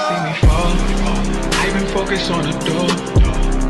see me fall. I've been focused on the door.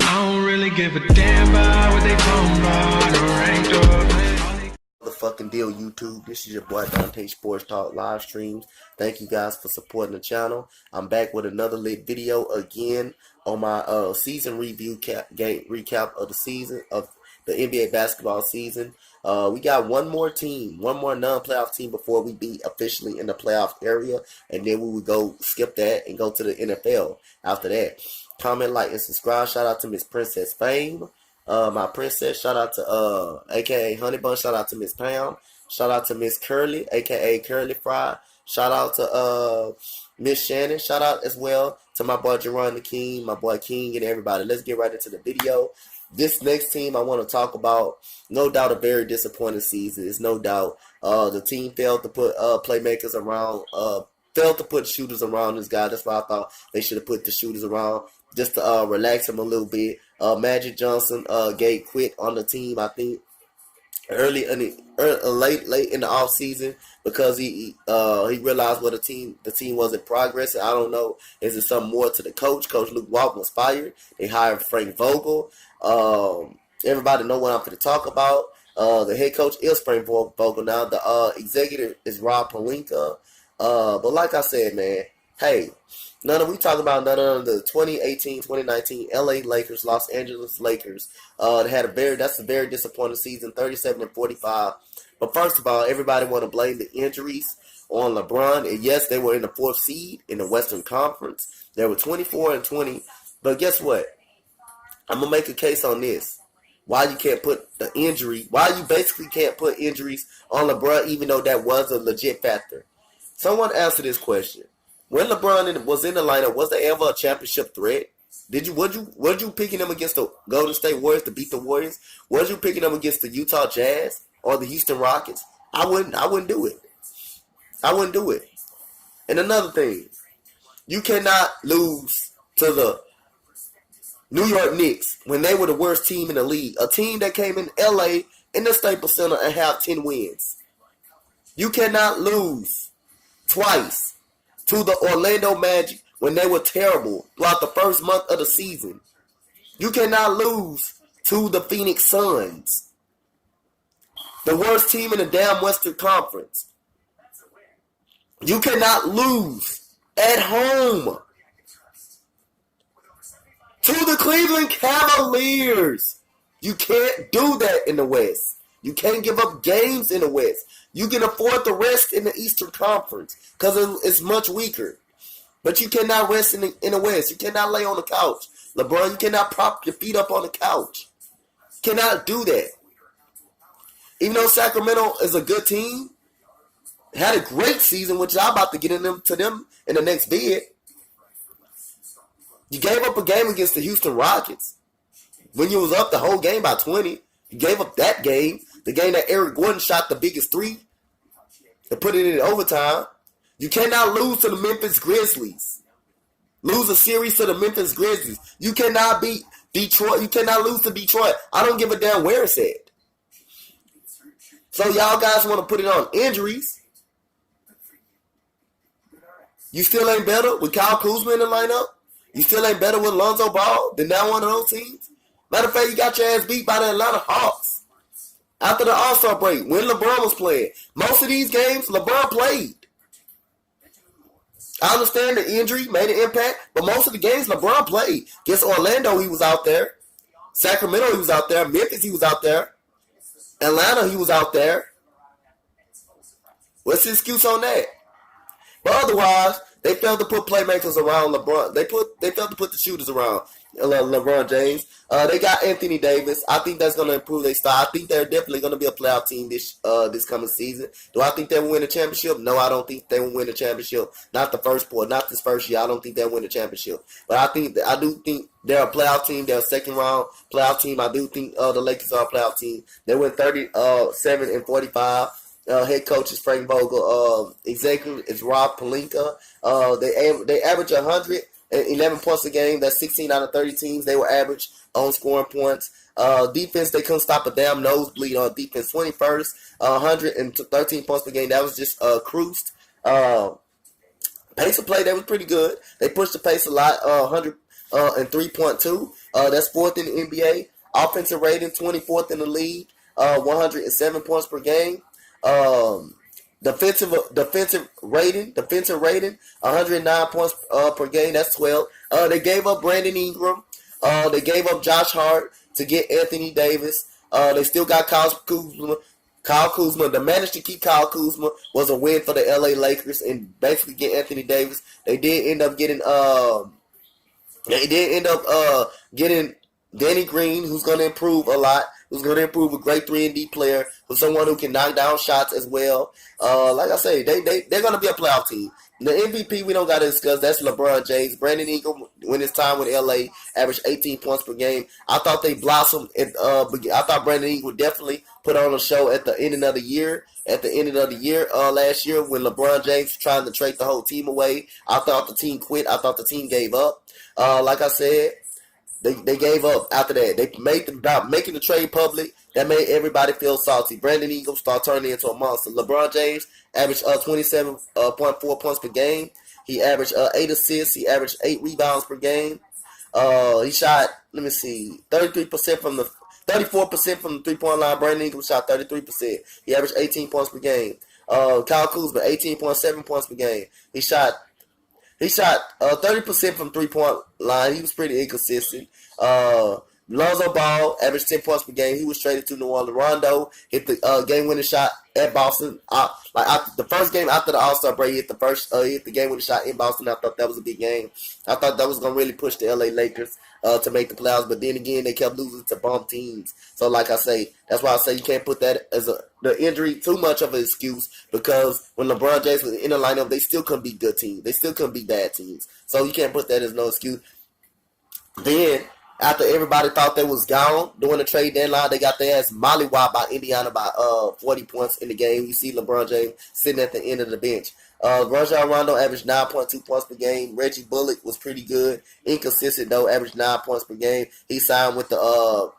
I don't really give a damn about what they talking about. The ranked up. The fucking deal, YouTube. This is your boy Dante Sports Talk live streams. Thank you guys for supporting the channel. I'm back with another lit video again on my season review game recap of the season of the NBA basketball season. We got one more team, one more non-playoff team before we be officially in the playoff area, and then we would go skip that and go to the NFL after that. Comment, like, and subscribe. Shout out to Miss Princess Fame. My princess, shout out to aka Honey Bun, shout out to Miss Pam, shout out to Miss Curly, aka Curly Fry, shout out to Miss Shannon, shout out as well to my boy Jerron the King, my boy King, and everybody. Let's get right into the video. This next team I want to talk about, no doubt a very disappointing season. It's no doubt the team failed to put playmakers around, failed to put shooters around this guy. That's why I thought they should have put the shooters around just to relax him a little bit. Magic Johnson quit on the team, I think, late in the off season because he realized what the team wasn't progressing. I don't know, is it something more to the coach? Coach Luke Walton was fired. They hired Frank Vogel. Everybody know what I'm going to talk about. The head coach is Frank Vogel now. The executive is Rob Pelinka. But like I said, man, hey, we talking about none of the 2018-2019 LA Lakers, Los Angeles Lakers. That's a very disappointing season, 37-45. But first of all, everybody want to blame the injuries on LeBron. And yes, they were in the 4th seed in the Western Conference. They were 24-20. But guess what? I'm gonna make a case on this. Why you can't put the injury? Why you basically can't put injuries on LeBron, even though that was a legit factor? Someone answer this question. When LeBron was in the lineup, was there ever a championship threat? Was you picking them against the Golden State Warriors to beat the Warriors? Was you picking them against the Utah Jazz or the Houston Rockets? I wouldn't do it. I wouldn't do it. And another thing, you cannot lose to the New York Knicks when they were the worst team in the league. A team that came in LA in the Staples Center and have 10 wins. You cannot lose twice to the Orlando Magic when they were terrible throughout the first month of the season. You cannot lose to the Phoenix Suns, the worst team in the damn Western Conference. You cannot lose at home to the Cleveland Cavaliers. You can't do that in the West. You can't give up games in the West. You can afford to rest in the Eastern Conference because it's much weaker. But you cannot rest in the West. You cannot lay on the couch. LeBron, you cannot prop your feet up on the couch. You cannot do that. Even though Sacramento is a good team, had a great season, which I'm about to get to them in the next vid. You gave up a game against the Houston Rockets when you was up the whole game by 20. You gave up that game, the game that Eric Gordon shot the biggest three and put it in overtime. You cannot lose to the Memphis Grizzlies. Lose a series to the Memphis Grizzlies. You cannot beat Detroit. You cannot lose to Detroit. I don't give a damn where it's at. So y'all guys want to put it on injuries. You still ain't better with Kyle Kuzma in the lineup? You still ain't better with Lonzo Ball than that one of those teams? Matter of fact, you got your ass beat by the Atlanta Hawks after the All-Star break when LeBron was playing. Most of these games, LeBron played. I understand the injury made an impact, but most of the games LeBron played. Against Orlando, he was out there. Sacramento, he was out there. Memphis, he was out there. Atlanta, he was out there. What's the excuse on that? But otherwise, they failed to put playmakers around LeBron. They failed to put the shooters around LeBron James. They got Anthony Davis. I think that's going to improve their style. I think they're definitely going to be a playoff team this coming season. Do I think they will win a championship? No, I don't think they will win a championship. Not this first year. I don't think they'll win a championship. But I do think they're a playoff team. They're a second round playoff team. I do think the Lakers are a playoff team. They went 37-45. Head coach is Frank Vogel. Executive is Rob Pelinka. They average 111 points a game. That's 16 out of 30 teams. They were average on scoring points. Defense, they couldn't stop a damn nosebleed on defense. 21st, 113 points per game. That was just cruised. Pace of play, they was pretty good. They pushed the pace a lot. 100 and 3.2. That's fourth in the NBA. Offensive rating, 24th in the league. 107 points per game. Defensive rating, 109 points per game. That's 12. They gave up Brandon Ingram. They gave up Josh Hart to get Anthony Davis. They still got Kyle Kuzma. Kyle Kuzma, to manage to keep Kyle Kuzma was a win for the LA Lakers and basically get Anthony Davis. They did end up getting getting Danny Green, who's going to improve a lot, who's going to improve a great 3-and-D player, who's someone who can knock down shots as well. Like I say, they're going to be a playoff team. The MVP we don't got to discuss. That's LeBron James. Brandon Ingram, when his time with LA, averaged 18 points per game. I thought they blossomed. I thought Brandon Ingram would definitely put on a show at the end of the year. Last year, when LeBron James was trying to trade the whole team away, I thought the team quit. I thought the team gave up. Like I said, they gave up after that. They made about making the trade public. That made everybody feel salty. Brandon Ingram started turning into a monster. LeBron James averaged 27.4 points per game. He averaged 8 assists. He averaged 8 rebounds per game. He shot, 34% from the 3-point line. Brandon Ingram shot 33%. He averaged 18 points per game. Kyle Kuzma, 18.7 points per game. He shot 30% from 3-point line. He was pretty inconsistent. Lonzo Ball averaged 10 points per game. He was traded to New Orleans. Rondo hit the game-winning shot at Boston. The first game after the All-Star break, hit the game-winning shot in Boston. I thought that was a big game. I thought that was gonna really push the LA Lakers to make the playoffs. But then again, they kept losing to bum teams. So, like I say, that's why I say you can't put that as the injury too much of an excuse, because when LeBron James was in the lineup, they still couldn't be good teams. They still couldn't be bad teams. So you can't put that as no excuse. Then, after everybody thought they was gone during the trade deadline, they got their ass mollywopped by Indiana by 40 points in the game. You see LeBron James sitting at the end of the bench. Rajon Rondo averaged 9.2 points per game. Reggie Bullock was pretty good, inconsistent though. Averaged 9 points per game. He signed with the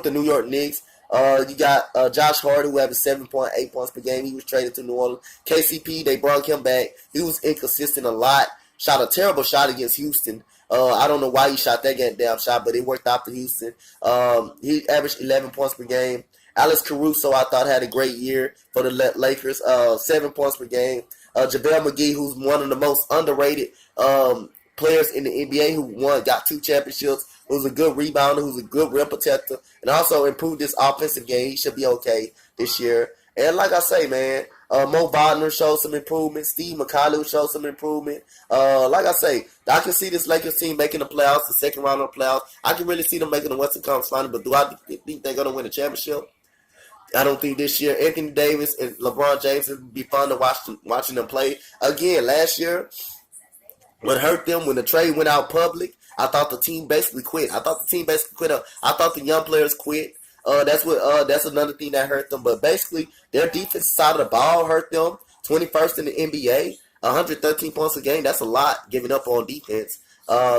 New York Knicks. You got Josh Hart, who averaged 7.8 points per game. He was traded to New Orleans. KCP, they brought him back. He was inconsistent a lot. Shot a terrible shot against Houston. I don't know why he shot that damn shot, but it worked out for Houston. He averaged 11 points per game. Alex Caruso, I thought, had a great year for the Lakers. 7 points per game. JaVale McGee, who's one of the most underrated players in the NBA, who got 2 championships, who's a good rebounder, who's a good rim protector, and also improved his offensive game. He should be okay this year. And like I say, man, Mo Wagner showed some improvement. Steve McCallum showed some improvement. Like I say, I can see this Lakers team making the playoffs, the second round of the playoffs. I can really see them making the Western Conference Finals, but do I think they're going to win a championship? I don't think this year. Anthony Davis and LeBron James, it would be fun to watching them play. Again, last year, what hurt them when the trade went out public, I thought the team basically quit. I thought the young players quit. That's another thing that hurt them. But basically, their defensive side of the ball hurt them. 21st in the NBA, 113 points a game. That's a lot, giving up on defense.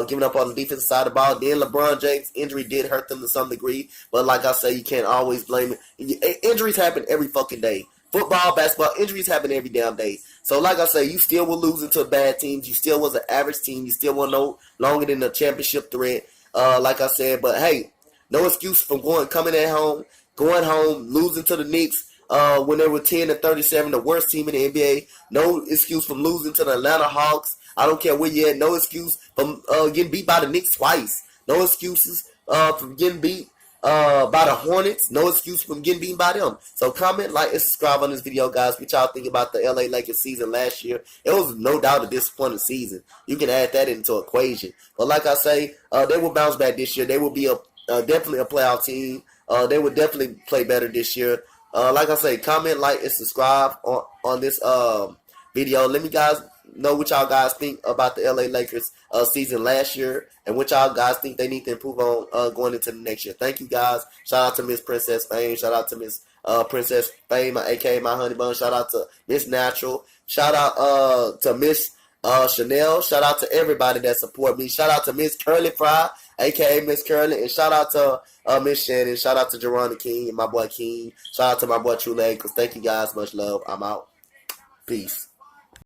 Giving up on the defensive side of the ball. Then LeBron James' injury did hurt them to some degree. But like I say, you can't always blame it. Injuries happen every fucking day. Football, basketball, injuries happen every damn day. So like I say, you still will lose to bad teams. You still was an average team. You still were no longer than a championship threat. Like I said, but hey, no excuse from going home, losing to the Knicks when they were 10-37, the worst team in the NBA. No excuse from losing to the Atlanta Hawks. I don't care where you're at. No excuse from getting beat by the Knicks twice. No excuses from getting beat by the Hornets. No excuse from getting beaten by them. So comment, like, and subscribe on this video, guys. What y'all think about the LA Lakers season last year? It was no doubt a disappointing season. You can add that into the equation. But like I say, they will bounce back this year. They will be definitely a playoff team. They will definitely play better this year. Like I say, comment, like, and subscribe on this video. Let me guys know what y'all guys think about the LA Lakers season last year, and what y'all guys think they need to improve on going into the next year. Thank you, guys. Shout out to Miss Princess Fame. Shout out to Miss Princess Fame, aka my honey bun. Shout out to Miss Natural. Shout out to Miss Chanel. Shout out to everybody that support me. Shout out to Miss Curly Fry, aka Miss Curly, and shout out to Miss Shannon. Shout out to Jerron King and my boy King. Shout out to my boy True Leg. Thank you guys. Much love. I'm out. Peace.